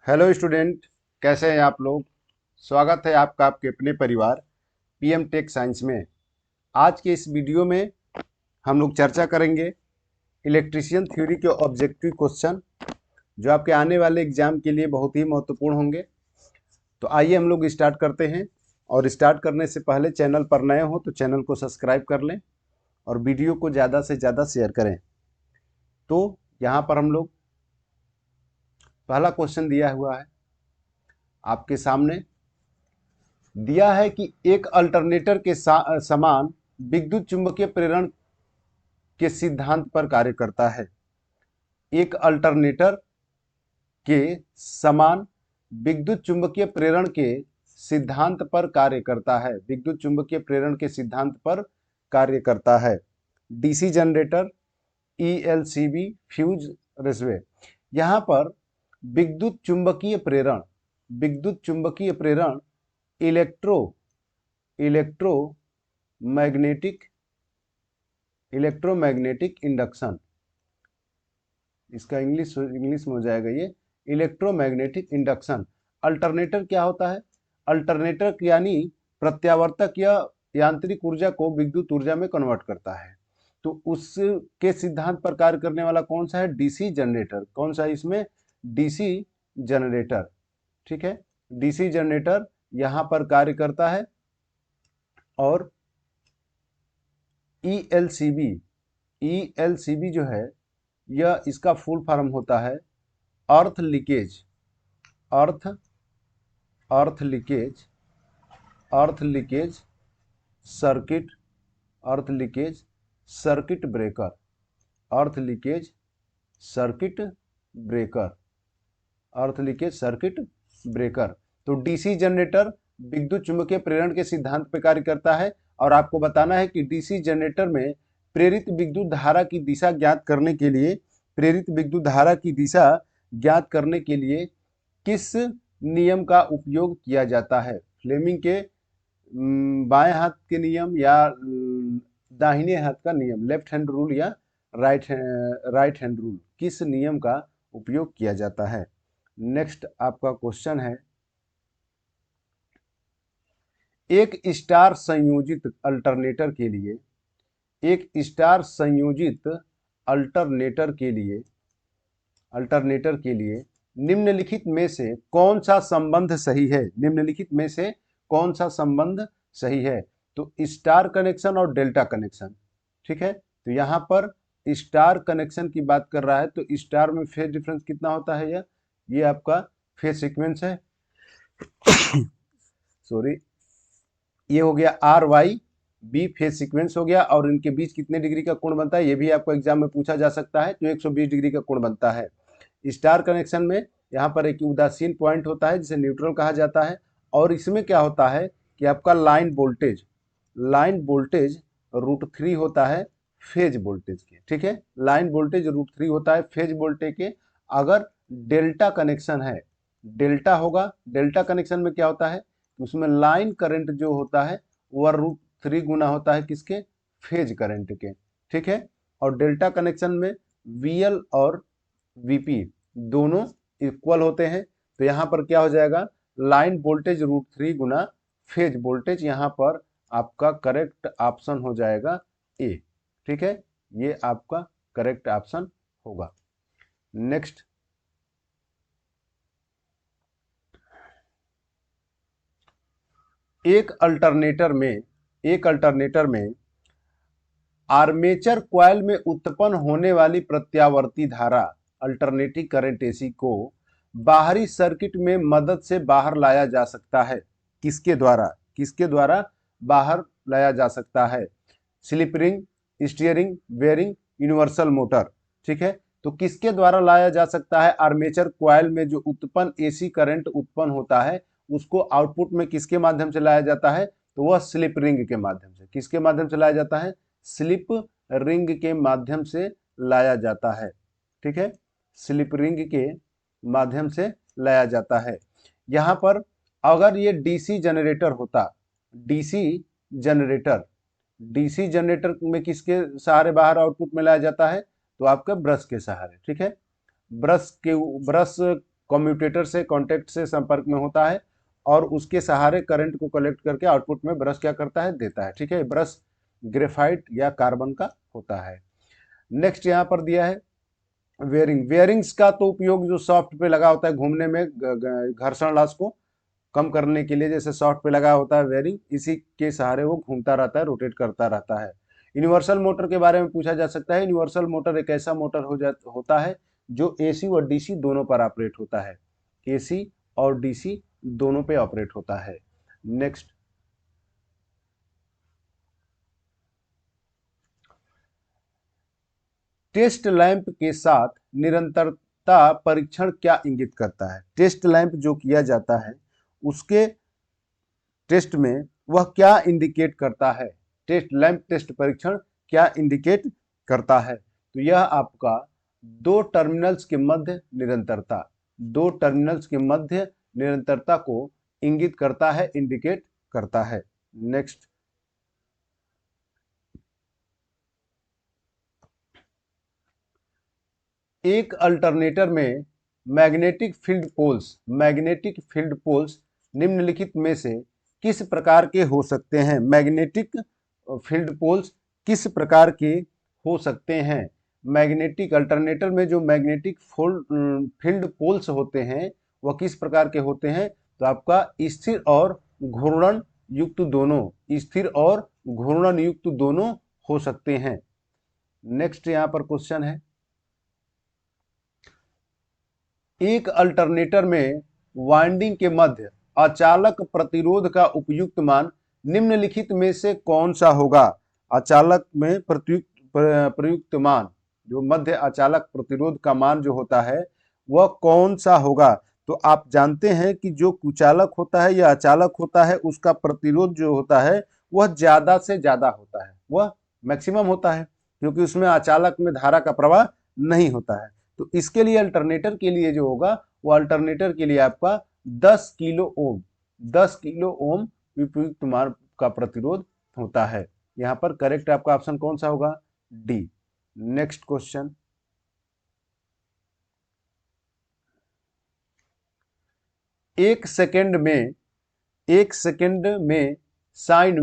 Hello student, कैसे हैं आप लोग। स्वागत है आपका आपके अपने परिवार पीएम टेक साइंस में। आज के इस वीडियो में हम लोग चर्चा करेंगे इलेक्ट्रीशियन थ्योरी के ऑब्जेक्टिव क्वेश्चन, जो आपके आने वाले एग्जाम के लिए बहुत ही महत्वपूर्ण होंगे। तो आइए हम लोग स्टार्ट करते हैं। और स्टार्ट करने से पहले चैनल पर नए हो तो चैनल को सब्सक्राइब कर लें और वीडियो को ज़्यादा से ज़्यादा शेयर करें। तो यहाँ पर हम लोग पहला क्वेश्चन दिया हुआ है आपके सामने। दिया है कि एक अल्टरनेटर के समान विद्युत चुंबकीय प्रेरण के सिद्धांत पर कार्य करता है। एक अल्टरनेटर के समान विद्युत चुंबकीय प्रेरण के सिद्धांत पर कार्य करता है। विद्युत चुंबकीय प्रेरण के सिद्धांत पर कार्य करता है। DC generator, ELCB, fuse raceway. यहाँ पर विद्युत चुंबकीय प्रेरण, विद्युत चुंबकीय प्रेरण इलेक्ट्रोमैग्नेटिक इंडक्शन, इसका इंग्लिश में हो जाएगा ये इलेक्ट्रोमैग्नेटिक इंडक्शन। अल्टरनेटर क्या होता है? अल्टरनेटर यानी प्रत्यावर्तक या यांत्रिक ऊर्जा को विद्युत ऊर्जा में कन्वर्ट करता है। तो उसके सिद्धांत पर कार्य करने वाला कौन सा है? DC generator. कौन सा है इसमें? DC generator. ठीक है, डीसी जनरेटर यहां पर कार्य करता है। और ईएलसीबी, ईएलसीबी जो है यह इसका फुल फॉर्म होता है earth leakage, earth earth leakage, earth leakage circuit, earth leakage circuit breaker, earth leakage circuit breaker, earth leakage circuit breaker. तो डीसी जनरेटर विद्युत चुंबकीय प्रेरण के सिद्धांत पर कार्य करता है। और आपको बताना है कि डीसी जनरेटर में प्रेरित विद्युत धारा की दिशा ज्ञात करने के लिए, प्रेरित विद्युत धारा की दिशा ज्ञात करने के लिए किस नियम का उपयोग किया जाता है? फ्लेमिंग के बाएं हाथ के नियम या दाहिने हाथ का नियम, लेफ्ट हैंड रूल या राइट हैंड रूल, किस नियम का उपयोग किया जाता है? नेक्स्ट आपका क्वेश्चन है, एक स्टार संयोजित अल्टरनेटर के लिए, एक स्टार संयोजित अल्टरनेटर के लिए निम्नलिखित में से कौन सा संबंध सही है? निम्नलिखित में से कौन सा संबंध सही है? तो स्टार कनेक्शन और डेल्टा कनेक्शन। ठीक है, तो यहां पर स्टार कनेक्शन की बात कर रहा है, तो स्टार में फेज डिफरेंस कितना होता है? ये आपका फेज सीक्वेंस है। सॉरी, ये हो गया R Y B, phase sequence हो गया। और इनके बीच कितने डिग्री का कोण बनता है, ये भी आपको एग्जाम में पूछा जा सकता है। तो 120 डिग्री का कोण बनता है। स्टार कनेक्शन में यहाँ पर एक उदासीन पॉइंट होता है जिसे न्यूट्रल कहा जाता है। और इसमें क्या होता है कि आपका लाइन वोल्टेज √3 होता है फेज वोल्टेज के। ठीक है, लाइन वोल्टेज √3 होता है फेज वोल्टेज के। अगर डेल्टा कनेक्शन है, डेल्टा होगा, डेल्टा कनेक्शन में क्या होता है, उसमें लाइन करंट जो होता है वह √3 गुना होता है किसके? फेज करंट के। ठीक है, और डेल्टा कनेक्शन में वीएल और वीपी दोनों इक्वल होते हैं। तो यहाँ पर क्या हो जाएगा? लाइन वोल्टेज √3 गुना फेज वोल्टेज। यहाँ पर आपका करेक्ट ऑप्शन हो जाएगा ए। ठीक है, ये आपका करेक्ट ऑप्शन होगा। नेक्स्ट, एक अल्टरनेटर में आर्मेचर कॉइल में उत्पन्न होने वाली प्रत्यावर्ती धारा, अल्टरनेटिंग करंट एसी को बाहरी सर्किट में मदद से बाहर लाया जा सकता है। किसके द्वारा? किसके द्वारा बाहर लाया जा सकता है? Slip ring, steering, bearing, universal motor. ठीक है, तो किसके द्वारा लाया जा सकता है? आर्मेचर कॉइल में जो उत्पन्न एसी करंट उत्पन्न होता है उसको आउटपुट में किसके माध्यम से लाया जाता है? तो वह स्लिप रिंग के माध्यम से। किसके माध्यम से लाया जाता है? स्लिप रिंग के माध्यम से लाया जाता है। ठीक है, स्लिप रिंग के माध्यम से लाया जाता है। यहां पर अगर ये डीसी जनरेटर होता, डीसी जनरेटर में किसके सहारे बाहर आउटपुट में लाया जाता है? तो आपका ब्रश के सहारे। ठीक है, ब्रश कम्यूटेटर से कॉन्टैक्ट से संपर्क में होता है और उसके सहारे करंट को कलेक्ट करके आउटपुट में ब्रश क्या करता है, देता है। ठीक है, ब्रश ग्रेफाइट या कार्बन का होता है। नेक्स्ट यहाँ पर दिया है वेयरिंग। वेयरिंग्स का तो उपयोग जो सॉफ्ट पे लगा होता है घूमने में घर्षण लॉस को कम करने के लिए, जैसे सॉफ्ट पे लगा होता है वेयरिंग, इसी के सहारे वो घूमता रहता है, रोटेट करता रहता है। यूनिवर्सल मोटर के बारे में पूछा जा सकता है। यूनिवर्सल मोटर एक ऐसा मोटर होता है जो एसी और डीसी दोनों पर ऑपरेट होता है, एसी और डीसी दोनों पे ऑपरेट होता है। नेक्स्ट, टेस्ट लैंप के साथ निरंतरता परीक्षण क्या इंगित करता है? टेस्ट लैंप जो किया जाता है उसके टेस्ट में वह क्या इंडिकेट करता है? टेस्ट लैंप टेस्ट परीक्षण क्या इंडिकेट करता है? तो यह आपका दो टर्मिनल्स के मध्य निरंतरता, दो टर्मिनल्स के मध्य निरंतरता को इंगित करता है, इंडिकेट करता है। नेक्स्ट, एक अल्टरनेटर में मैग्नेटिक फील्ड पोल्स निम्नलिखित में से किस प्रकार के हो सकते हैं? मैग्नेटिक फील्ड पोल्स किस प्रकार के हो सकते हैं? मैग्नेटिक अल्टरनेटर में जो मैग्नेटिक फील्ड पोल्स होते हैं वह किस प्रकार के होते हैं? तो आपका स्थिर और घूर्णन युक्त दोनों, स्थिर और घूर्णन युक्त दोनों हो सकते हैं। नेक्स्ट यहाँ पर क्वेश्चन है, एक अल्टरनेटर में वाइंडिंग के मध्य अचालक प्रतिरोध का उपयुक्त मान निम्नलिखित में से कौन सा होगा? अचालक में प्रयुक्त मान, जो मध्य अचालक प्रतिरोध का मान जो होता है वह कौन सा होगा? तो आप जानते हैं कि जो कुचालक होता है या अचालक होता है उसका प्रतिरोध जो होता है वह ज्यादा से ज्यादा होता है, वह मैक्सिमम होता है, क्योंकि उसमें अचालक में धारा का प्रवाह नहीं होता है। तो इसके लिए अल्टरनेटर के लिए जो होगा वो अल्टरनेटर के लिए आपका 10 किलो ओम उपयुक्त मान का प्रतिरोध होता है। यहाँ पर करेक्ट आपका ऑप्शन कौन सा होगा? डी। नेक्स्ट क्वेश्चन, एक सेकंड में साइन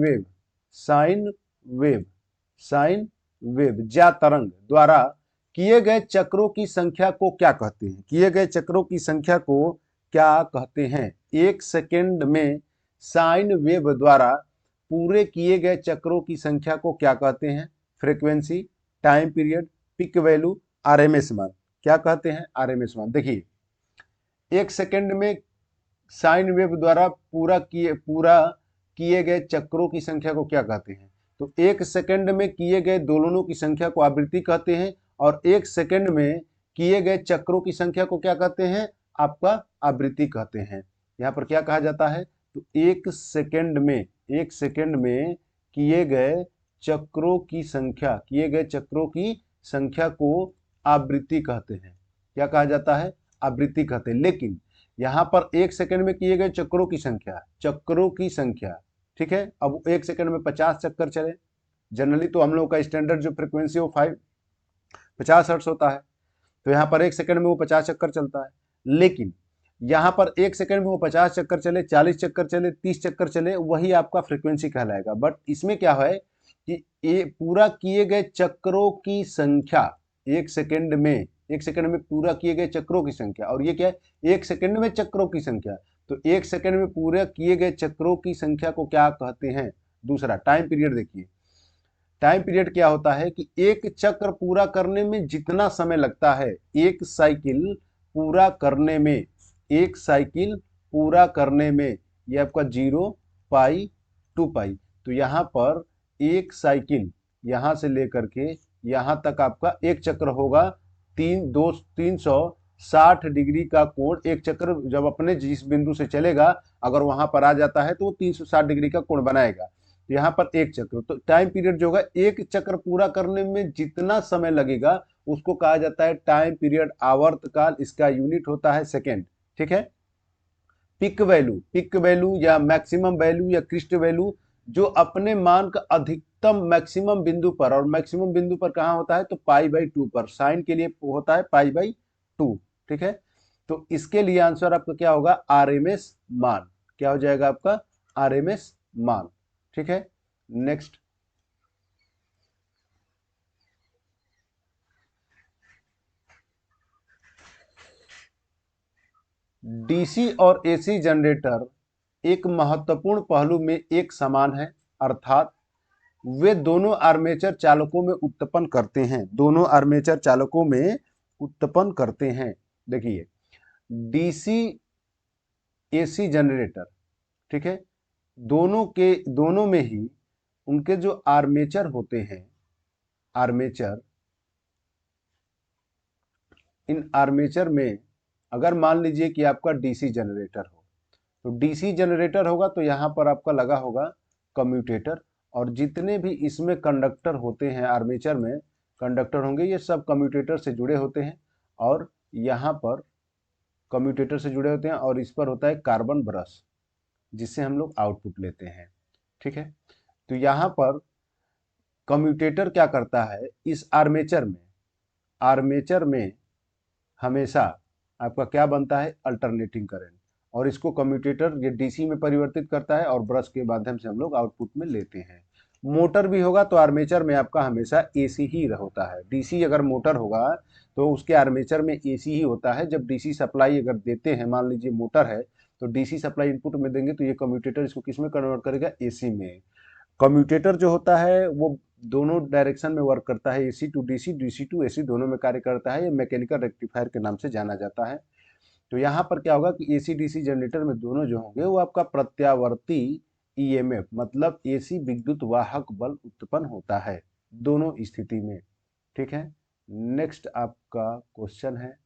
वेव या तरंग द्वारा किए गए चक्रों की संख्या को क्या कहते हैं? किए गए चक्रों की संख्या को क्या कहते हैं? एक सेकंड में साइन वेव द्वारा पूरे किए गए चक्रों की संख्या को क्या कहते हैं? Frequency, time period, peak value, RMS मान। क्या कहते हैं? आरएमएस मान। देखिए, एक सेकंड में साइन वेव द्वारा पूरा किए गए चक्रों की संख्या को क्या कहते हैं? तो एक सेकंड में किए गए दोलनों की संख्या को आवृत्ति कहते हैं और एक सेकंड में किए गए चक्रों की संख्या को क्या कहते हैं? आपका आवृत्ति कहते हैं। यहाँ पर क्या कहा जाता है? तो एक सेकंड में किए गए चक्रों की संख्या को आवृत्ति कहते हैं। क्या कहा जाता है? आवृत्ति कहते हैं। लेकिन यहाँ पर एक सेकंड में किए गए चक्रों की संख्या, ठीक है। अब एक सेकंड में 50 चक्कर चले, जनरली तो हम लोग का स्टैंडर्ड जो फ्रीक्वेंसी वो 50 हर्ट्ज होता है, तो यहाँ पर एक सेकंड में वो 50 चक्कर चलता है। लेकिन यहाँ पर एक सेकंड में वो 50 चक्कर चले, 40 चक्कर चले, 30 चक्कर चले, वही आपका फ्रीक्वेंसी कहलाएगा। बट इसमें क्या है कि ये पूरा किए गए चक्रों की संख्या, एक सेकंड में पूरा किए गए चक्रों की संख्या, और ये क्या है? एक सेकंड में चक्रों की संख्या। तो एक सेकंड में पूरे किए गए चक्रों की संख्या को क्या कहते हैं? दूसरा, टाइम पीरियड। देखिए, टाइम पीरियड क्या होता है कि एक चक्र पूरा करने में जितना समय लगता है, एक साइकिल पूरा करने में, ये आपका 0 पाई 2 पाई। तो यहाँ पर एक साइकिल यहाँ से लेकर के यहाँ तक आपका एक चक्र होगा 360 डिग्री का कोण। एक चक्र जब अपने जिस बिंदु से चलेगा अगर वहां पर आ जाता है तो वो 360 डिग्री का कोण बनाएगा। यहाँ पर एक चक्र, तो टाइम पीरियड जो होगा, एक चक्र पूरा करने में जितना समय लगेगा उसको कहा जाता है टाइम पीरियड, आवर्तकाल। इसका यूनिट होता है सेकेंड, ठीक है। पिक वैल्यू या मैक्सिमम वैल्यू या क्रिस्ट वैल्यू जो अपने मान का अधिकतम मैक्सिमम बिंदु पर, और मैक्सिमम बिंदु पर कहाँ होता है? तो पाई बाई 2 पर, साइन के लिए होता है पाई बाई 2, ठीक है। तो इसके लिए आंसर आपका क्या होगा, आरएमएस मान। क्या हो जाएगा आपका, आरएमएस मान। ठीक है, नेक्स्ट। डीसी और एसी जनरेटर एक महत्वपूर्ण पहलू में एक समान है, अर्थात वे दोनों आर्मेचर चालकों में उत्पन्न करते हैं, दोनों आर्मेचर चालकों में उत्पन्न करते हैं। देखिए, डीसी एसी जनरेटर, ठीक है, दोनों में ही उनके जो आर्मेचर होते हैं, आर्मेचर, इन आर्मेचर में अगर मान लीजिए कि आपका डीसी जनरेटर हो, तो डीसी जनरेटर होगा तो यहाँ पर आपका लगा होगा कम्यूटेटर, और जितने भी इसमें कंडक्टर होते हैं, आर्मेचर में कंडक्टर होंगे, ये सब कम्यूटेटर से जुड़े होते हैं, और यहाँ पर कम्यूटेटर से जुड़े होते हैं, और इस पर होता है कार्बन ब्रश, जिससे हम लोग आउटपुट लेते हैं। ठीक है, तो यहाँ पर कम्यूटेटर क्या करता है, इस आर्मेचर में हमेशा आपका क्या बनता है, अल्टरनेटिंग करंट, और इसको कम्यूटेटर ये डीसी में परिवर्तित करता है, और ब्रश के माध्यम से हम लोग आउटपुट में लेते हैं। मोटर भी होगा तो आर्मेचर में आपका हमेशा एसी ही होता है। डीसी अगर मोटर होगा तो उसके आर्मेचर में एसी ही होता है। जब डीसी सप्लाई अगर देते हैं, मान लीजिए मोटर है, तो डीसी सप्लाई इनपुट में देंगे, तो ये कम्यूटेटर इसको किस में कन्वर्ट करेगा, एसी में। कम्यूटेटर जो होता है वो दोनों डायरेक्शन में वर्क करता है, AC to DC, DC to AC, दोनों में कार्य करता है। ये मैकेनिकल रेक्टिफायर के नाम से जाना जाता है। तो यहाँ पर क्या होगा कि एसी डीसी जनरेटर में दोनों जो होंगे वो आपका प्रत्यावर्ती ईएमएफ, मतलब एसी विद्युत वाहक बल उत्पन्न होता है दोनों स्थिति में। ठीक है, नेक्स्ट आपका क्वेश्चन है,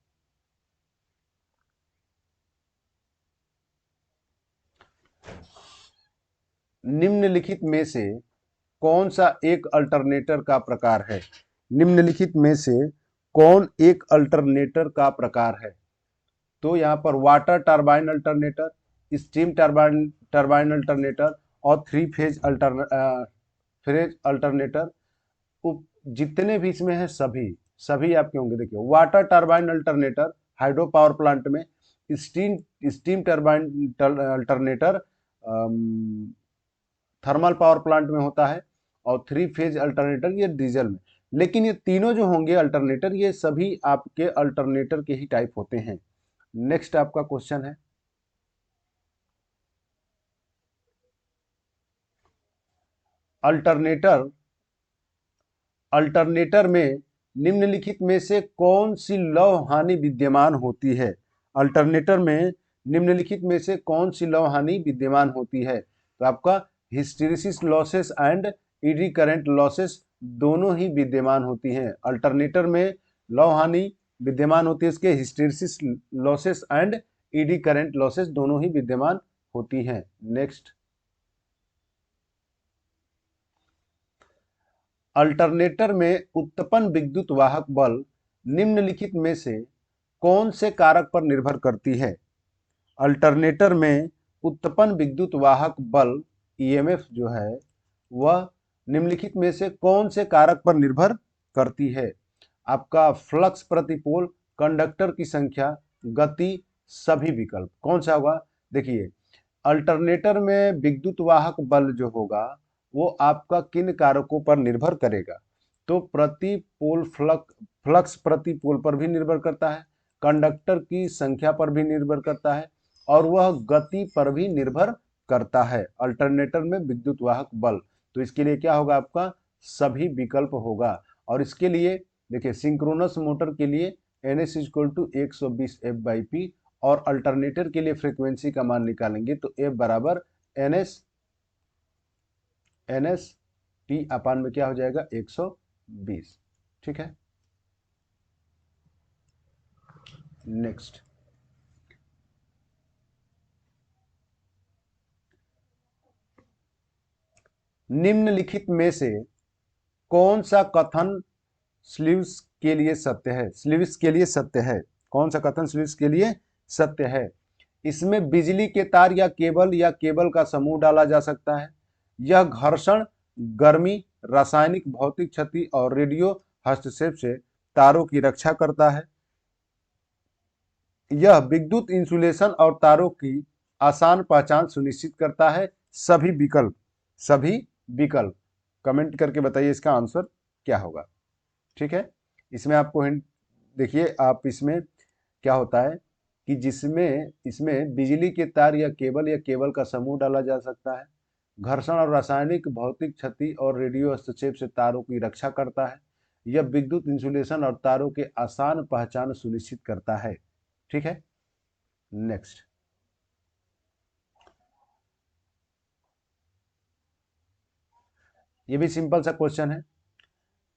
निम्नलिखित में से कौन सा एक अल्टरनेटर का प्रकार है, निम्नलिखित में से कौन एक अल्टरनेटर का प्रकार है। तो यहाँ पर water turbine alternator, steam turbine alternator, और थ्री फेज अल्टरनेटर, जितने भी इसमें है सभी आपके होंगे। देखिए, water turbine alternator hydro power plant में, steam turbine alternator thermal power plant में होता है, और थ्री फेज अल्टरनेटर ये डीजल में। लेकिन ये तीनों जो होंगे अल्टरनेटर, ये सभी आपके अल्टरनेटर के ही टाइप होते हैं। नेक्स्ट आपका क्वेश्चन है, अल्टरनेटर में निम्नलिखित में से कौन सी लौह हानि विद्यमान होती है। अल्टरनेटर में निम्नलिखित में से कौन सी लौह हानि विद्यमान होती है। तो आपका hysteresis losses and eddy current losses दोनों ही विद्यमान होती हैं। अल्टरनेटर में लौह हानि विद्यमान होती है, इसके hysteresis losses and eddy current losses दोनों ही विद्यमान होती हैं। नेक्स्ट, अल्टरनेटर में उत्पन्न विद्युत वाहक बल निम्नलिखित में से कौन से कारक पर निर्भर करती है। अल्टरनेटर में उत्पन्न विद्युत वाहक बल ईएमएफ जो है वह निम्नलिखित में से कौन से कारक पर निर्भर करती है। आपका फ्लक्स प्रति पोल, कंडक्टर की संख्या, गति, सभी विकल्प कौन सा होगा। देखिए, अल्टरनेटर में विद्युत वाहक बल जो होगा वो आपका किन कारकों पर निर्भर करेगा। तो प्रति पोल फ्लक्स प्रति पोल पर भी निर्भर करता है, कंडक्टर की संख्या पर भी निर्भर करता है, और वह गति पर भी निर्भर करता है अल्टरनेटर में विद्युत वाहक बल। तो इसके लिए क्या होगा, आपका सभी विकल्प होगा। और इसके लिए देखिए, सिंक्रोनस मोटर के लिए NS = 120 F/P, और अल्टरनेटर के लिए फ्रीक्वेंसी का मान निकालेंगे तो F बराबर NS T अपान में क्या हो जाएगा, 120। ठीक है, नेक्स्ट, निम्नलिखित में से कौन सा कथन स्लीव्स के लिए सत्य है। स्लीव्स के लिए सत्य है, कौन सा कथन स्लीव्स के लिए सत्य है। इसमें बिजली के तार या केबल का समूह डाला जा सकता है। यह घर्षण, गर्मी, रासायनिक भौतिक क्षति और रेडियो हस्तक्षेप से तारों की रक्षा करता है। यह विद्युत इंसुलेशन और तारों की आसान पहचान सुनिश्चित करता है। सभी विकल्प कमेंट करके बताइए इसका आंसर क्या होगा। ठीक है, इसमें आपको हिंट देखिए, आप इसमें क्या होता है कि जिसमें इसमें बिजली के तार या केबल का समूह डाला जा सकता है। घर्षण और रासायनिक भौतिक क्षति और रेडियो हस्तक्षेप से तारों की रक्षा करता है। यह विद्युत इंसुलेशन और तारों के आसान पहचान सुनिश्चित करता है। ठीक है, नेक्स्ट। ये भी सिंपल सा क्वेश्चन है।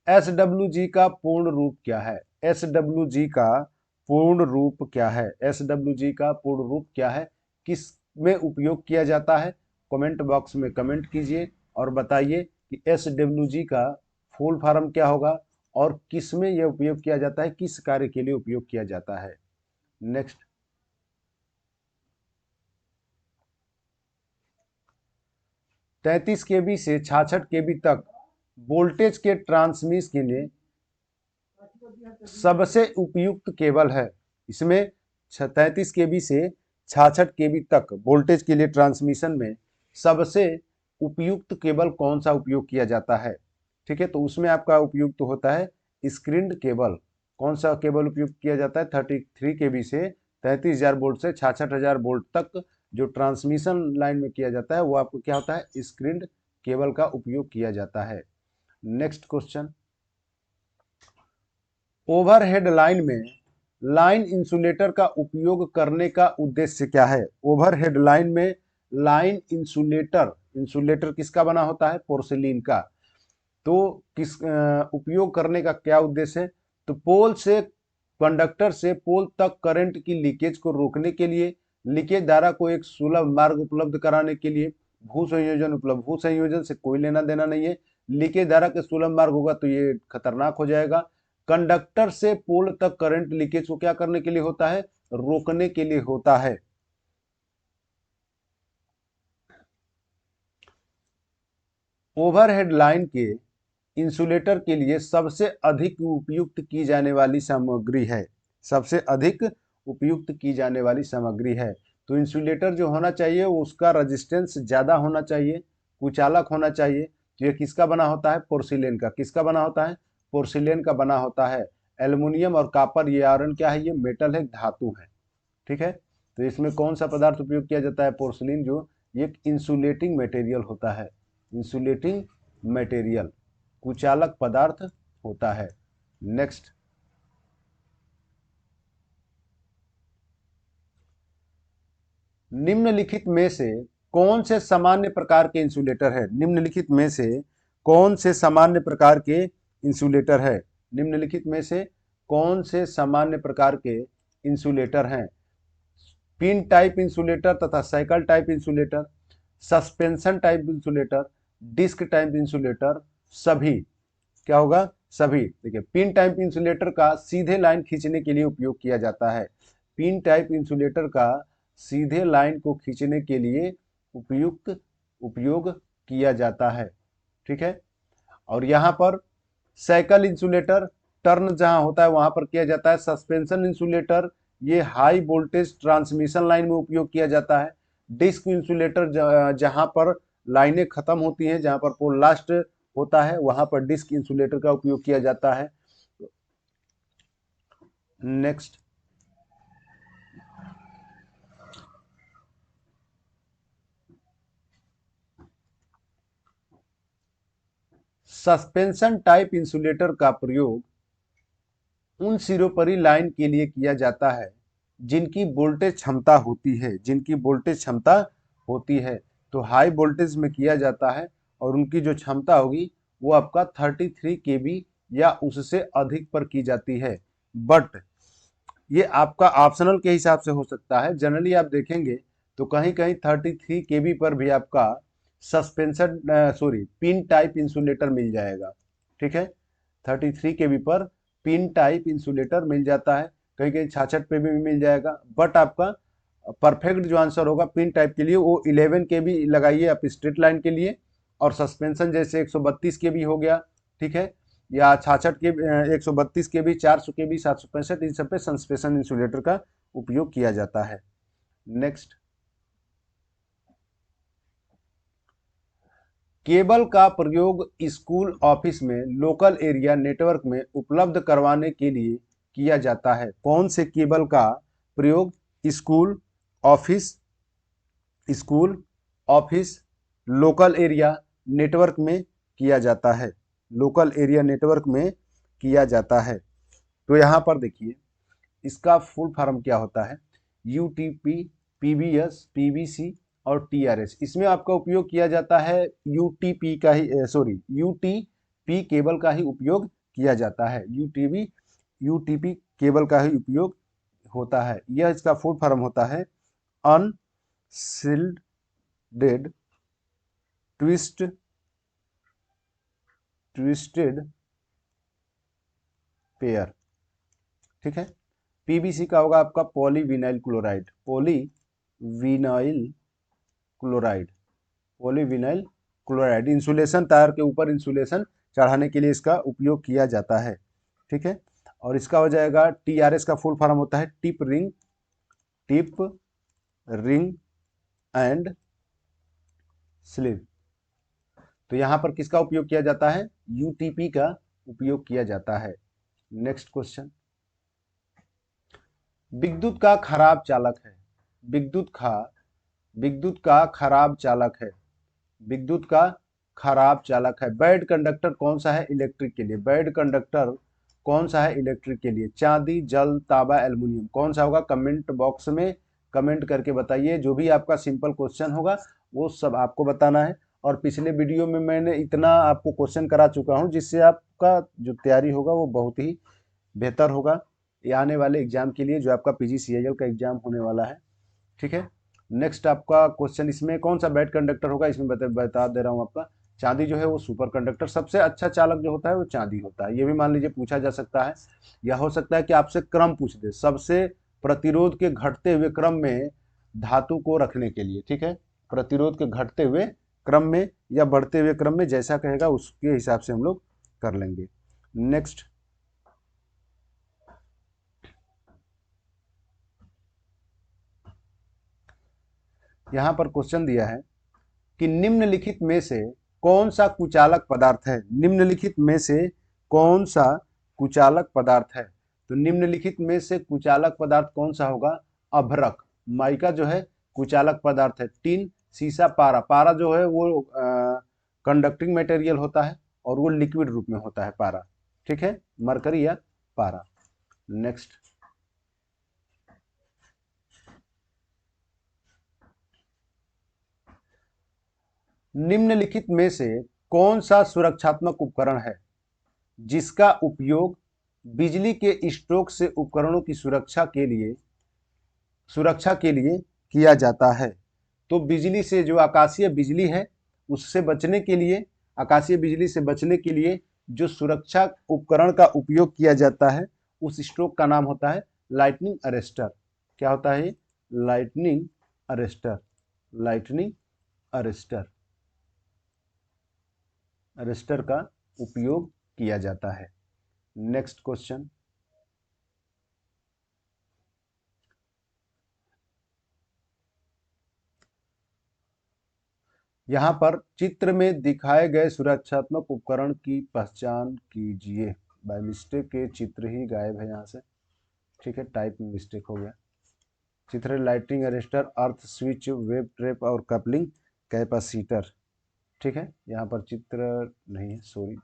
SWG का पूर्ण रूप क्या है? SWG का पूर्ण रूप क्या है? SWG का पूर्ण रूप क्या है? किस में उपयोग किया जाता है? कमेंट बॉक्स में कमेंट कीजिए और बताइए कि SWG का फुल फॉर्म क्या होगा और किस में यह उपयोग किया जाता है, किस कार्य के लिए उपयोग किया जाता है। नेक्स्ट। 33 kV से 66 kV तक वोल्टेज के ट्रांसमिशन के लिए सबसे उपयुक्त केबल है। इसमें 33 kV से 66 kV तक वोल्टेज के लिए ट्रांसमिशन में सबसे उपयुक्त केबल कौन सा उपयोग किया जाता है? ठीक है, तो उसमें आपका उपयुक्त होता है स्क्रीन्ड केबल। कौन सा केबल उपयोग किया जाता है? 33 kV से 33,000 वोल्ट से 66,000 वोल्ट तक जो ट्रांसमिशन लाइन में किया जाता है वो आपको क्या होता है? स्क्रीन्ड केबल का उपयोग किया जाता है। Next question. ओवरहेड लाइन में लाइन इंसुलेटर का उपयोग करने का उद्देश्य क्या है? ओवरहेड लाइन में लाइन इंसुलेटर किसका बना होता है? पोर्सिलीन का। तो किस उपयोग करने का क्या उद्देश्य है? तो पोल से कंडक्टर से पोल तक करंट की लीकेज को रोकने के लिए, लीकेज धारा को एक सुलभ मार्ग उपलब्ध कराने के लिए, भू संयोजन से कोई लेना देना नहीं है। लीकेज धारा के सुलभ मार्ग होगा तो ये खतरनाक हो जाएगा। कंडक्टर से पोल तक करंट लीकेज को क्या करने के लिए होता है? रोकने के लिए होता है। ओवरहेड लाइन के इंसुलेटर के लिए सबसे अधिक उपयुक्त की जाने वाली सामग्री है। सबसे अधिक उपयुक्त की जाने वाली सामग्री है। तो इंसुलेटर जो होना चाहिए उसका रेजिस्टेंस ज़्यादा होना चाहिए, कुचालक होना चाहिए। तो ये किसका बना होता है? पोर्सिलेन का। किसका बना होता है? पोर्सिलेन का बना होता है। एल्युमिनियम और कॉपर ये आयरन क्या है? ये मेटल है, धातु है। ठीक है, तो इसमें कौन सा पदार्थ उपयोग किया जाता है? पोर्सिलीन, जो एक इंसुलेटिंग मटेरियल होता है। इंसुलेटिंग मटेरियल, कुचालक पदार्थ होता है। नेक्स्ट। निम्नलिखित में से कौन से सामान्य प्रकार के इंसुलेटर है? निम्नलिखित में से कौन से सामान्य प्रकार के इंसुलेटर है? निम्नलिखित में से कौन से सामान्य प्रकार के इंसुलेटर हैं? पिन टाइप इंसुलेटर तथा shackle type insulator, suspension type insulator, disc type insulator, सभी। क्या होगा? सभी। देखिए, पिन टाइप इंसुलेटर का सीधे लाइन खींचने के लिए उपयोग किया जाता है। पिन टाइप इंसुलेटर का सीधे लाइन को खींचने के लिए उपयोग किया जाता है। ठीक है, और यहाँ पर साइकिल इंसुलेटर टर्न जहां होता है वहां पर किया जाता है। सस्पेंशन इंसुलेटर ये हाई वोल्टेज ट्रांसमिशन लाइन में उपयोग किया जाता है। डिस्क इंसुलेटर जहां पर लाइनें खत्म होती हैं, जहां पर पोल लास्ट होता है वहां पर डिस्क इंसुलेटर का उपयोग किया जाता है। नेक्स्ट। सस्पेंशन टाइप इंसुलेटर का प्रयोग उन सिरोपरी लाइन के लिए किया जाता है जिनकी वोल्टेज क्षमता होती है, तो हाई वोल्टेज में किया जाता है और उनकी जो क्षमता होगी वो आपका 33 kV या उससे अधिक पर की जाती है। बट ये आपका ऑप्शनल के हिसाब से हो सकता है। जनरली आप देखेंगे तो कहीं कहीं 33 kV पर भी आपका पिन टाइप इंसुलेटर मिल जाएगा। ठीक है, 33 kV पर पिन टाइप इंसुलेटर मिल जाता है, कहीं कहीं 66 पे भी मिल जाएगा। बट आपका परफेक्ट जो आंसर होगा पिन टाइप के लिए वो 11 kV लगाइए आप स्ट्रेट लाइन के लिए, और सस्पेंशन जैसे 132 kV हो गया, ठीक है, या 66 kV, 132 kV, 400 kV, 765, इन सब पे सस्पेंशन इंसुलेटर का उपयोग किया जाता है। नेक्स्ट, केबल का प्रयोग स्कूल ऑफिस में लोकल एरिया नेटवर्क में उपलब्ध करवाने के लिए किया जाता है। कौन से केबल का प्रयोग office school office local area network में किया जाता है? लोकल एरिया नेटवर्क में किया जाता है। तो यहाँ पर देखिए इसका फुल फॉर्म क्या होता है। यूटीपी, पीबीएस, पीबीसी और टीआरएस, इसमें आपका उपयोग किया जाता है यूटीपी का ही यूटीपी केबल का ही उपयोग किया जाता है। यूटीपी केबल का ही उपयोग होता है। यह इसका फुल फॉर्म होता है अनशिल्डेड ट्विस्टेड पेयर। ठीक है। पीबीसी का होगा आपका पॉलीविनाइल क्लोराइड, इंसुलेशन, तार के ऊपर इंसुलेशन चढ़ाने के लिए इसका उपयोग किया जाता है। ठीक है। और इसका हो जाएगा टीआरएस का फुल फॉर्म होता है टिप रिंग एंड स्लीव। तो यहां पर किसका उपयोग किया जाता है? यूटीपी का उपयोग किया जाता है। नेक्स्ट क्वेश्चन, विद्युत का खराब चालक है। विद्युत का खराब चालक है। बैड कंडक्टर कौन सा है इलेक्ट्रिक के लिए? बैड कंडक्टर कौन सा है इलेक्ट्रिक के लिए? चांदी, जल, तांबा, एल्युमिनियम, कौन सा होगा? कमेंट बॉक्स में कमेंट करके बताइए। जो भी आपका सिंपल क्वेश्चन होगा वो सब आपको बताना है। और पिछले वीडियो में मैंने इतना आपको क्वेश्चन करा चुका हूं जिससे आपका जो तैयारी होगा वो बहुत ही बेहतर होगा ये आने वाले एग्जाम के लिए, जो आपका पीजीसीआईएल का एग्जाम होने वाला है। ठीक है। नेक्स्ट आपका क्वेश्चन, इसमें कौन सा बैड कंडक्टर होगा? इसमें बता दे रहा हूँ आपका। चांदी जो है वो सुपर कंडक्टर, सबसे अच्छा चालक जो होता है वो चांदी होता है। ये भी मान लीजिए पूछा जा सकता है, या हो सकता है कि आपसे क्रम पूछ दे, सबसे प्रतिरोध के घटते हुए क्रम में धातु को रखने के लिए। ठीक है। प्रतिरोध के घटते हुए क्रम में या बढ़ते हुए क्रम में, जैसा कहेगा उसके हिसाब से हम लोग कर लेंगे। नेक्स्ट, यहां पर क्वेश्चन दिया है कि निम्नलिखित में से कौन सा कुचालक पदार्थ है? निम्नलिखित में से कौन सा कुचालक पदार्थ है? तो निम्नलिखित में से कुचालक पदार्थ कौन सा होगा? अभ्रक, माइका जो है कुचालक पदार्थ है। टिन, सीसा, पारा जो है वो कंडक्टिंग मटेरियल होता है और वो लिक्विड रूप में होता है पारा। ठीक है। मरकरी या पारा। नेक्स्ट, निम्नलिखित में से कौन सा सुरक्षात्मक उपकरण है जिसका उपयोग बिजली के स्ट्रोक से उपकरणों की सुरक्षा के लिए किया जाता है? तो बिजली से, जो आकाशीय बिजली है उससे बचने के लिए, आकाशीय बिजली से बचने के लिए जो सुरक्षा उपकरण का उपयोग किया जाता है उस स्ट्रोक का नाम होता है लाइटनिंग अरेस्टर। क्या होता है? लाइटनिंग अरेस्टर का उपयोग किया जाता है। नेक्स्ट क्वेश्चन, यहां पर चित्र में दिखाए गए सुरक्षात्मक उपकरण की पहचान कीजिए। बाय मिस्टेक ये चित्र ही गायब है यहाँ से। ठीक है, टाइप में मिस्टेक हो गया। चित्र लाइटिंग अरेस्टर, अर्थ स्विच, वेब ट्रैप और कपलिंग कैपेसिटर। ठीक है, यहाँ पर चित्र नहीं है, सॉरी।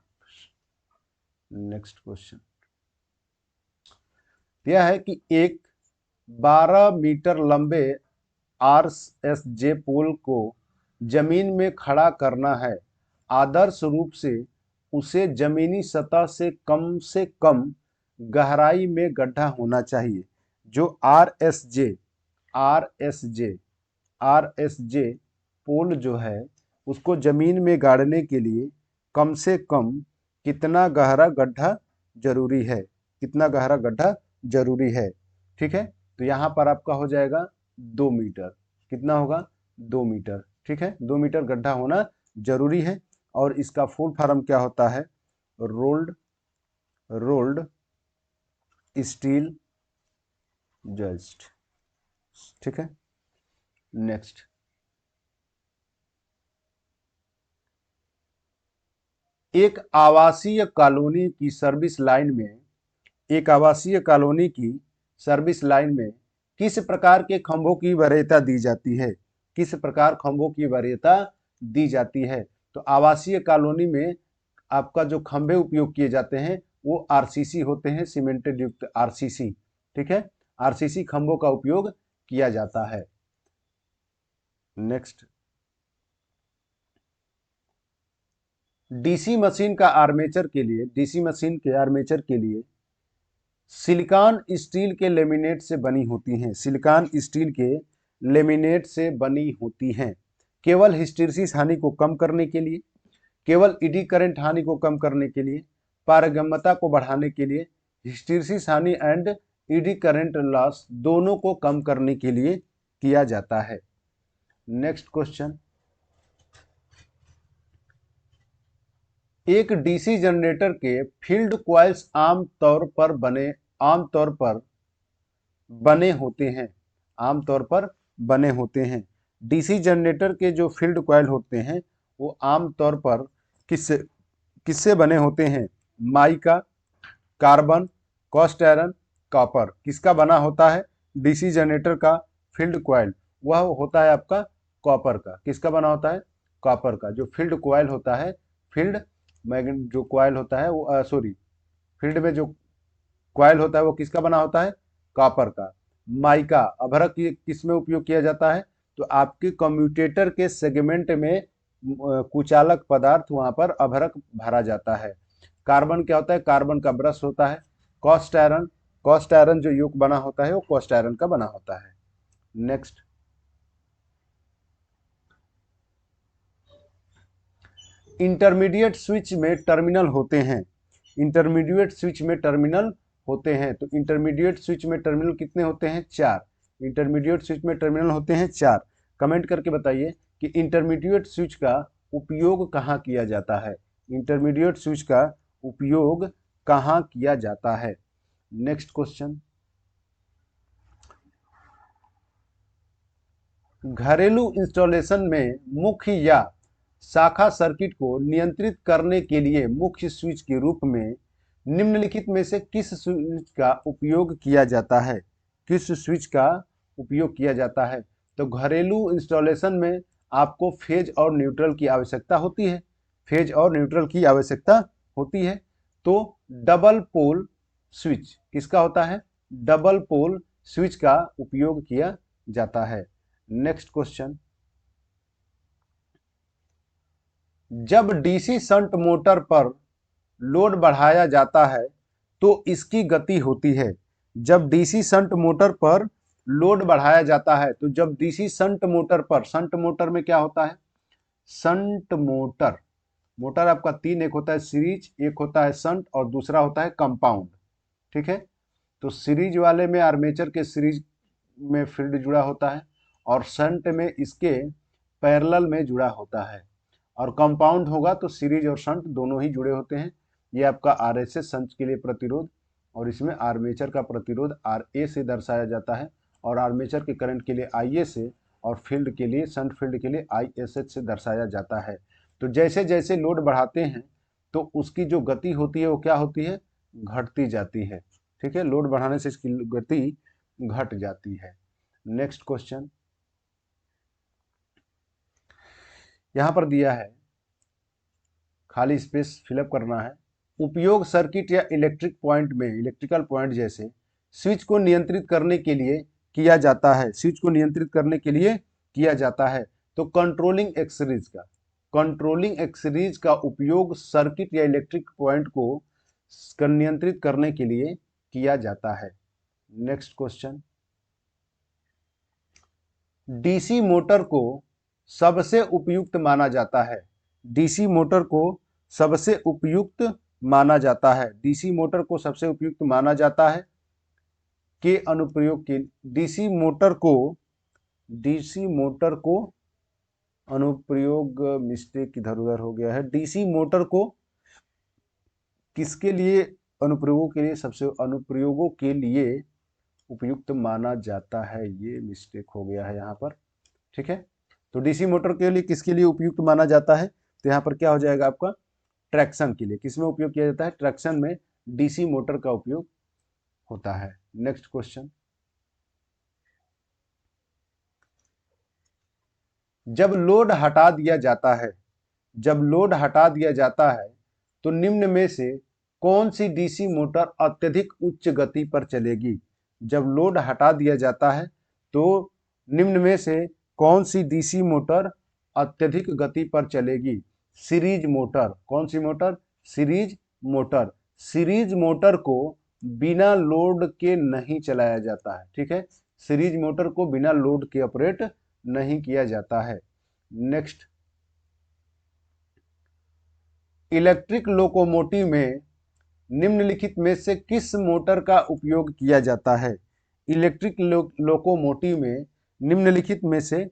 नेक्स्ट क्वेश्चन यह है कि एक 12 मीटर लंबे आरएसजे पोल को जमीन में खड़ा करना है। आदर्श रूप से उसे जमीनी सतह से कम गहराई में गड्ढा होना चाहिए। जो आरएसजे पोल जो है उसको जमीन में गाड़ने के लिए कम से कम कितना गहरा गड्ढा जरूरी है? ठीक है। तो यहाँ पर आपका हो जाएगा 2 मीटर। कितना होगा? 2 मीटर। ठीक है, 2 मीटर गड्ढा होना जरूरी है। और इसका फुल फॉर्म क्या होता है? Rolled steel just. ठीक है। नेक्स्ट, एक आवासीय कॉलोनी की सर्विस लाइन में एक आवासीय कॉलोनी की सर्विस लाइन में किस प्रकार के खंभों की वरीयता दी जाती है? किस प्रकार खंभों की वरीयता दी जाती है? तो आवासीय कॉलोनी में आपका जो खंभे उपयोग किए जाते हैं वो आरसीसी होते हैं, सीमेंटेड युक्त आरसीसी। ठीक है, आरसीसी खंभों का उपयोग किया जाता है। नेक्स्ट, डीसी मशीन के आर्मेचर के लिए सिलिकॉन स्टील के लेमिनेट से बनी होती हैं। सिलिकॉन स्टील के लेमिनेट से बनी होती हैं, केवल हिस्टैरिसीस हानि को कम करने के लिए, केवल ईडी करंट हानि को कम करने के लिए, पारगम्यता को बढ़ाने के लिए, हिस्टैरिसीस हानि एंड ईडी करंट लॉस दोनों को कम करने के लिए किया जाता है। नेक्स्ट क्वेश्चन, एक डीसी जनरेटर के फील्ड कॉइल्स आमतौर पर बने होते हैं। डीसी जनरेटर के जो फील्ड कॉइल होते हैं वो आमतौर पर किससे बने होते हैं? Mica, carbon, cast iron, copper. किसका बना होता है डीसी जनरेटर का फील्ड कॉइल? वह होता है आपका कॉपर का। किसका बना होता है? कॉपर का। जो फील्ड कॉइल होता है, फील्ड में जो कॉइल होता है वो किसका बना होता है? कॉपर का। माइका, अभ्रक किस में उपयोग किया जाता है? तो आपके कम्यूटेटर के सेगमेंट में कुचालक पदार्थ वहां पर अभ्रक भरा जाता है। कार्बन क्या होता है? कार्बन का ब्रश होता है। कास्ट आयरन जो युग बना होता है वो कास्ट आयरन का बना होता है। नेक्स्ट, इंटरमीडिएट स्विच में टर्मिनल होते हैं। तो इंटरमीडिएट स्विच में टर्मिनल कितने होते हैं? 4। इंटरमीडिएट स्विच में टर्मिनल होते हैं 4। कमेंट करके बताइए कि इंटरमीडिएट स्विच का उपयोग कहाँ किया जाता है? इंटरमीडिएट स्विच का उपयोग कहाँ किया जाता है? नेक्स्ट क्वेश्चन, घरेलू इंस्टॉलेशन में मुख्य या शाखा सर्किट को नियंत्रित करने के लिए मुख्य स्विच के रूप में निम्नलिखित में से किस स्विच का उपयोग किया जाता है? किस स्विच का उपयोग किया जाता है? तो घरेलू इंस्टॉलेशन में आपको फेज और न्यूट्रल की आवश्यकता होती है। तो डबल पोल स्विच किसका होता है? डबल पोल स्विच का उपयोग किया जाता है। नेक्स्ट क्वेश्चन, जब डीसी शंट मोटर पर लोड बढ़ाया जाता है तो इसकी गति होती है। जब डीसी शंट मोटर पर लोड बढ़ाया जाता है तो जब डीसी शंट मोटर में क्या होता है? शंट मोटर आपका 3, एक होता है सीरीज, एक होता है शंट और दूसरा होता है कंपाउंड। ठीक है, तो सीरीज वाले में आर्मेचर के सीरीज में फील्ड जुड़ा होता है और शंट में इसके पैरेलल में जुड़ा होता है, और कंपाउंड होगा तो सीरीज और शंट दोनों ही जुड़े होते हैं। ये आपका आरएसएस शंट के लिए प्रतिरोध, और इसमें आर्मेचर का प्रतिरोध आरए से दर्शाया जाता है, और आर्मेचर के करंट के लिए आईए से, और फील्ड के लिए, शंट फील्ड के लिए आईएसएच से दर्शाया जाता है। तो जैसे जैसे लोड बढ़ाते हैं तो उसकी जो गति होती है वो क्या होती है? घटती जाती है। ठीक है, लोड बढ़ाने से इसकी गति घट जाती है। नेक्स्ट क्वेश्चन यहां पर दिया है, खाली स्पेस फिलअप करना है। उपयोग सर्किट या इलेक्ट्रिकल पॉइंट जैसे स्विच को नियंत्रित करने के लिए किया जाता है। तो कंट्रोलिंग एक्सरीज का उपयोग सर्किट या इलेक्ट्रिक पॉइंट को नियंत्रित करने के लिए किया जाता है। नेक्स्ट क्वेश्चन, डीसी मोटर को सबसे उपयुक्त माना जाता है। डीसी मोटर को सबसे उपयुक्त माना जाता है के अनुप्रयोग के डीसी मोटर को अनुप्रयोग, मिस्टेक इधर उधर हो गया है। डीसी मोटर को किसके लिए? अनुप्रयोगों के लिए उपयुक्त माना जाता है। ये मिस्टेक हो गया है यहाँ पर, ठीक है। तो डीसी मोटर के लिए किसके लिए उपयुक्त माना जाता है, तो यहाँ पर क्या हो जाएगा आपका, ट्रैक्शन के लिए। किसमें उपयोग किया जाता है, ट्रैक्शन में डीसी मोटर का उपयोग होता है। नेक्स्ट क्वेश्चन, जब लोड हटा दिया जाता है, जब लोड हटा दिया जाता है तो निम्न में से कौन सी डीसी मोटर अत्यधिक उच्च गति पर चलेगी। जब लोड हटा दिया जाता है तो निम्न में से कौन सी डीसी मोटर अत्यधिक गति पर चलेगी। Series motor. कौन सी motor, series motor. Series motor को बिना लोड के नहीं चलाया जाता है, ठीक है। सीरीज मोटर को बिना लोड के ऑपरेट नहीं किया जाता है। नेक्स्ट, इलेक्ट्रिक लोकोमोटिव में निम्नलिखित में से किस मोटर का उपयोग किया जाता है। इलेक्ट्रिक लोकोमोटिव में निम्नलिखित में से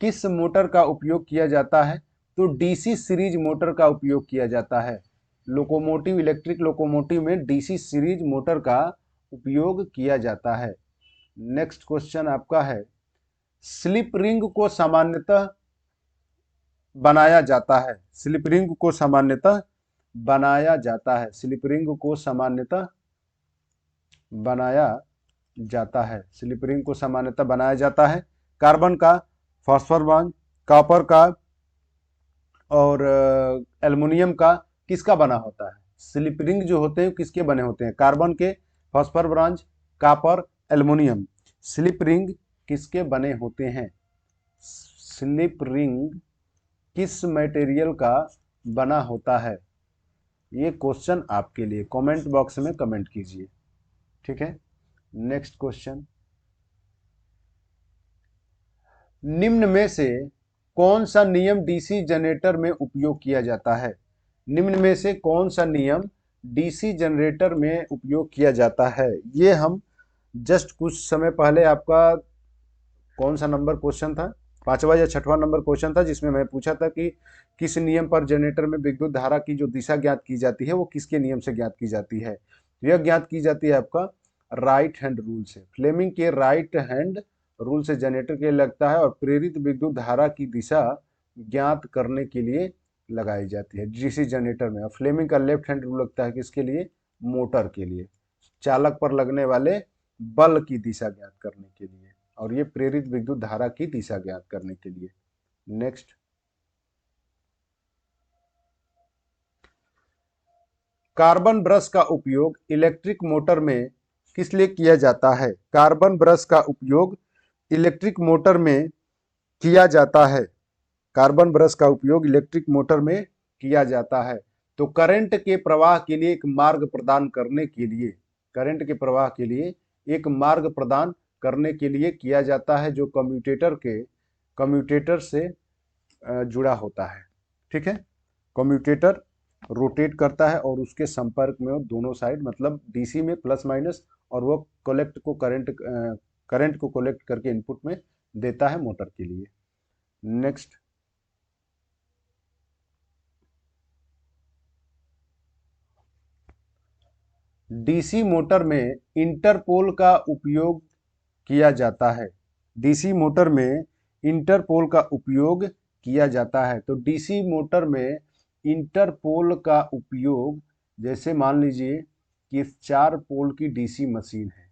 किस मोटर का उपयोग किया जाता है, तो डीसी सीरीज मोटर का उपयोग किया जाता है। लोकोमोटिव, इलेक्ट्रिक लोकोमोटिव में डीसी सीरीज मोटर का उपयोग किया जाता है। नेक्स्ट क्वेश्चन आपका है, स्लिप रिंग को सामान्यतः बनाया जाता है। स्लिप रिंग को सामान्यतः बनाया जाता है। स्लिप रिंग को सामान्यतः बनाया जाता है। स्लिप रिंग को सामान्यतः बनाया जाता है कार्बन का, फास्फोर ब्रॉन्ज, कॉपर का और एल्युमिनियम का। किसका बना होता है, स्लिप रिंग जो होते हैं किसके बने होते हैं, कार्बन के, phosphor bronze, copper, aluminium. Slip ring किसके बने होते हैं, स्लिप रिंग किस मटेरियल का बना होता है। ये क्वेश्चन आपके लिए, कमेंट बॉक्स में कमेंट कीजिए, ठीक है। नेक्स्ट क्वेश्चन, निम्न में से कौन सा नियम डीसी जनरेटर में उपयोग किया जाता है। निम्न में से कौन सा नियम डीसी जनरेटर में उपयोग किया जाता है। ये हम जस्ट कुछ समय पहले, आपका कौन सा नंबर क्वेश्चन था, 5वां या 6वां नंबर क्वेश्चन था, जिसमें मैं पूछा था कि किस नियम पर जनरेटर में विद्युत धारा की जो दिशा ज्ञात की जाती है वो किसके नियम से ज्ञात की जाती है। यह ज्ञात की जाती है आपका राइट हैंड रूल से। फ्लेमिंग के राइट हैंड रूल से जनरेटर के लिए लगता है और प्रेरित विद्युत धारा की दिशा ज्ञात करने के लिए लगाई जाती है डीसी जनरेटर में। और फ्लेमिंग का लेफ्ट हैंड रूल लगता है किसके लिए, मोटर के लिए, चालक पर लगने वाले बल की दिशा ज्ञात करने के लिए, और ये प्रेरित विद्युत धारा की दिशा ज्ञात करने के लिए। नेक्स्ट, कार्बन ब्रश का उपयोग इलेक्ट्रिक मोटर में किस लिए किया जाता है। कार्बन ब्रश का उपयोग इलेक्ट्रिक मोटर में किया जाता है। कार्बन ब्रश का उपयोग इलेक्ट्रिक मोटर में किया जाता है। तो करंट के प्रवाह के लिए एक मार्ग प्रदान करने के लिए, करंट के प्रवाह के लिए एक मार्ग प्रदान करने के लिए किया जाता है, जो कम्यूटेटर से जुड़ा होता है, ठीक है। कम्यूटेटर रोटेट करता है और उसके संपर्क में दोनों साइड, मतलब डीसी में प्लस माइनस, और वो करंट को कलेक्ट करके इनपुट में देता है मोटर के लिए। नेक्स्ट, डीसी मोटर में इंटरपोल का उपयोग किया जाता है। डीसी मोटर में इंटरपोल का उपयोग किया जाता है। तो डीसी मोटर में इंटरपोल का उपयोग, जैसे मान लीजिए कि 4 पोल की डीसी मशीन है,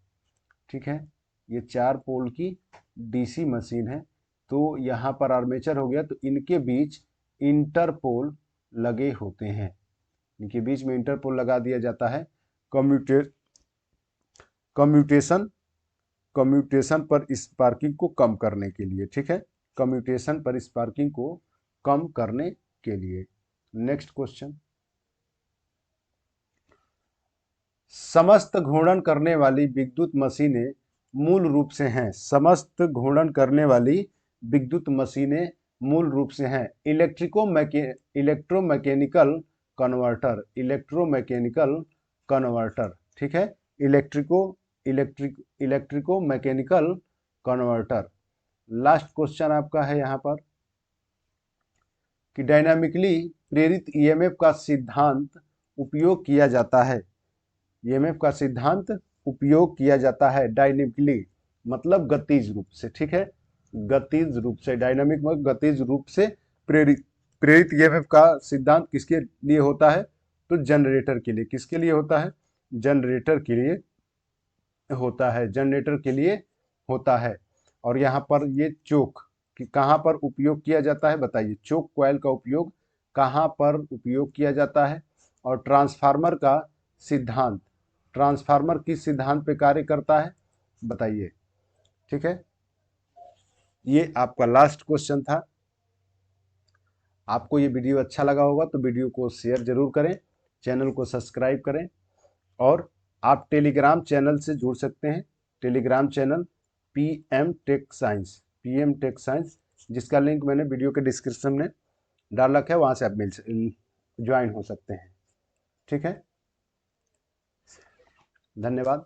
ठीक है, ये 4 पोल की डीसी मशीन है, तो यहाँ पर आर्मेचर हो गया, तो इनके बीच इंटरपोल लगे होते हैं, इनके बीच में इंटरपोल लगा दिया जाता है कम्यूटेशन पर स्पार्किंग को कम करने के लिए, ठीक है, कम्यूटेशन पर स्पार्किंग को कम करने के लिए। नेक्स्ट क्वेश्चन, समस्त घूर्णन करने वाली विद्युत मशीनें मूल रूप से हैं। समस्त घूर्णन करने वाली विद्युत मशीनें मूल रूप से हैं इलेक्ट्रोमैकेनिकल कन्वर्टर, ठीक है, इलेक्ट्रिको मैकेनिकल कन्वर्टर। लास्ट क्वेश्चन आपका है यहाँ पर कि डायनामिकली प्रेरित ईएमएफ का सिद्धांत उपयोग किया जाता है। ईएमएफ का सिद्धांत उपयोग किया जाता है डायनेमिकली, मतलब गतिज रूप से, ठीक है, गतिज रूप से, डायनामिक मतलब गतिज रूप से प्रेरित प्रेरित ईएमएफ का सिद्धांत किसके लिए होता है, तो जनरेटर के लिए। किसके लिए होता है, जनरेटर के लिए होता है, जनरेटर के लिए होता है। और यहाँ पर ये चोक कि कहाँ पर उपयोग किया जाता है, बताइए, चोक कॉइल का उपयोग कहाँ पर उपयोग किया जाता है। और ट्रांसफार्मर का सिद्धांत, ट्रांसफार्मर किस सिद्धांत पे कार्य करता है, बताइए, ठीक है। ये आपका लास्ट क्वेश्चन था। आपको ये वीडियो अच्छा लगा होगा तो वीडियो को शेयर जरूर करें, चैनल को सब्सक्राइब करें, और आप टेलीग्राम चैनल से जुड़ सकते हैं। Telegram channel PM tech science, PM tech science, जिसका लिंक मैंने वीडियो के डिस्क्रिप्शन में डाल रखा है, वहाँ से आप ज्वाइन हो सकते हैं, ठीक है। धन्यवाद।